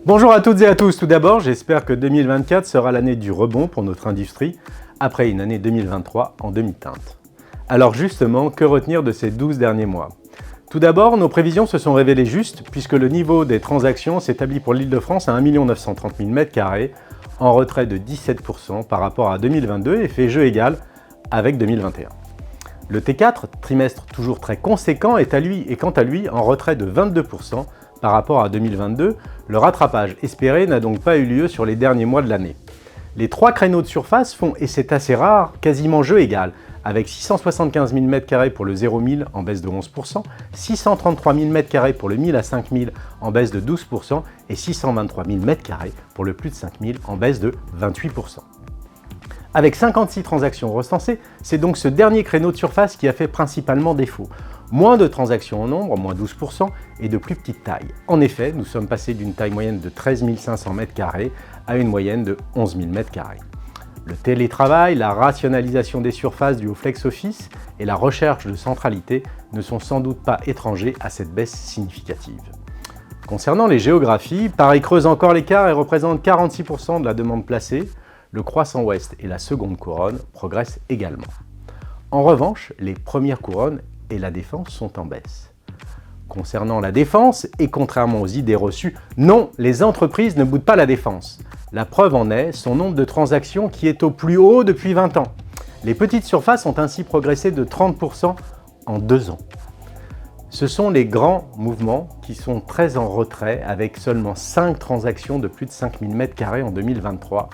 Bonjour à toutes et à tous. Tout d'abord, j'espère que 2024 sera l'année du rebond pour notre industrie, après une année 2023 en demi-teinte. Alors justement, que retenir de ces 12 derniers mois? Tout d'abord, nos prévisions se sont révélées justes, puisque le niveau des transactions s'établit pour l'Île-de-France à 1 930 000 m², en retrait de 17% par rapport à 2022 et fait jeu égal avec 2021. Le T4, trimestre toujours très conséquent, est quant à lui en retrait de 22% par rapport à 2022. Le rattrapage espéré n'a donc pas eu lieu sur les derniers mois de l'année. Les trois créneaux de surface font, et c'est assez rare, quasiment jeu égal, avec 675 000 m² pour le 0-1000 en baisse de 11%, 633 000 m² pour le 1000 à 5000 en baisse de 12% et 623 000 m² pour le plus de 5000 en baisse de 28%. Avec 56 transactions recensées, c'est donc ce dernier créneau de surface qui a fait principalement défaut. Moins de transactions en nombre, moins 12%, et de plus petite taille. En effet, nous sommes passés d'une taille moyenne de 13 500 m² à une moyenne de 11 000 m². Le télétravail, la rationalisation des surfaces due au flex office et la recherche de centralité ne sont sans doute pas étrangers à cette baisse significative. Concernant les géographies, Paris creuse encore l'écart et représente 46% de la demande placée. Le croissant ouest et la seconde couronne progressent également. En revanche, les premières couronnes et la défense sont en baisse. Concernant la défense, et contrairement aux idées reçues, non, les entreprises ne boudent pas la défense. La preuve en est son nombre de transactions qui est au plus haut depuis 20 ans. Les petites surfaces ont ainsi progressé de 30% en 2 ans. Ce sont les grands mouvements qui sont très en retrait, avec seulement 5 transactions de plus de 5 000 m² en 2023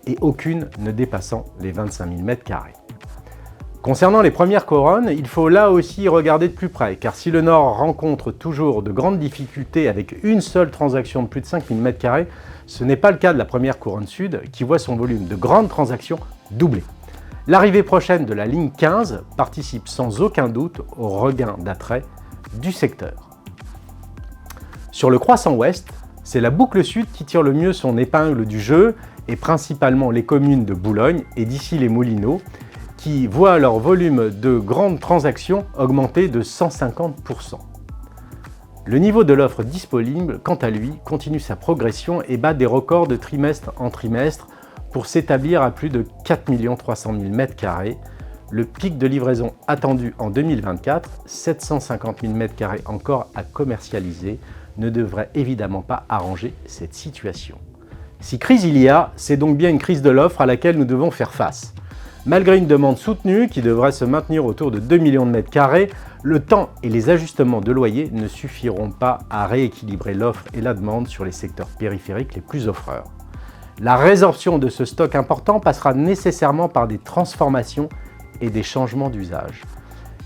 et aucune ne dépassant les 25 000 m². Concernant les premières couronnes, il faut là aussi regarder de plus près, car si le Nord rencontre toujours de grandes difficultés avec une seule transaction de plus de 5 000 m², ce n'est pas le cas de la première couronne sud, qui voit son volume de grandes transactions doubler. L'arrivée prochaine de la ligne 15 participe sans aucun doute au regain d'attrait du secteur. Sur le croissant ouest, c'est la boucle sud qui tire le mieux son épingle du jeu, et principalement les communes de Boulogne et d'ici les Moulineaux, qui voient leur volume de grandes transactions augmenter de 150%. Le niveau de l'offre disponible, quant à lui, continue sa progression et bat des records de trimestre en trimestre pour s'établir à plus de 4 300 000 m². Le pic de livraison attendu en 2024, 750 000 m² encore à commercialiser, ne devrait évidemment pas arranger cette situation. Si crise il y a, c'est donc bien une crise de l'offre à laquelle nous devons faire face. Malgré une demande soutenue qui devrait se maintenir autour de 2 millions de m², le temps et les ajustements de loyer ne suffiront pas à rééquilibrer l'offre et la demande sur les secteurs périphériques les plus offreurs. La résorption de ce stock important passera nécessairement par des transformations et des changements d'usage.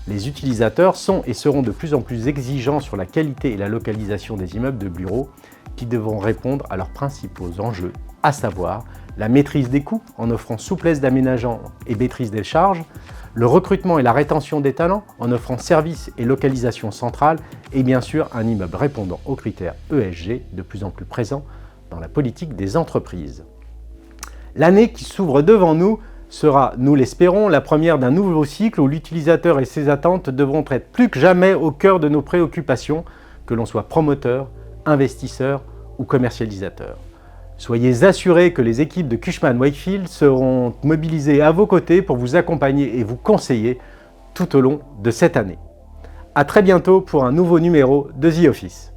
Les utilisateurs sont et seront de plus en plus exigeants sur la qualité et la localisation des immeubles de bureaux qui devront répondre à leurs principaux enjeux, à savoir la maîtrise des coûts en offrant souplesse d'aménagement et maîtrise des charges, le recrutement et la rétention des talents en offrant services et localisation centrale et bien sûr un immeuble répondant aux critères ESG de plus en plus présents dans la politique des entreprises. L'année qui s'ouvre devant nous sera, nous l'espérons, la première d'un nouveau cycle où l'utilisateur et ses attentes devront être plus que jamais au cœur de nos préoccupations, que l'on soit promoteur, investisseur ou commercialisateur. Soyez assurés que les équipes de Cushman & Wakefield seront mobilisées à vos côtés pour vous accompagner et vous conseiller tout au long de cette année. À très bientôt pour un nouveau numéro de The Office.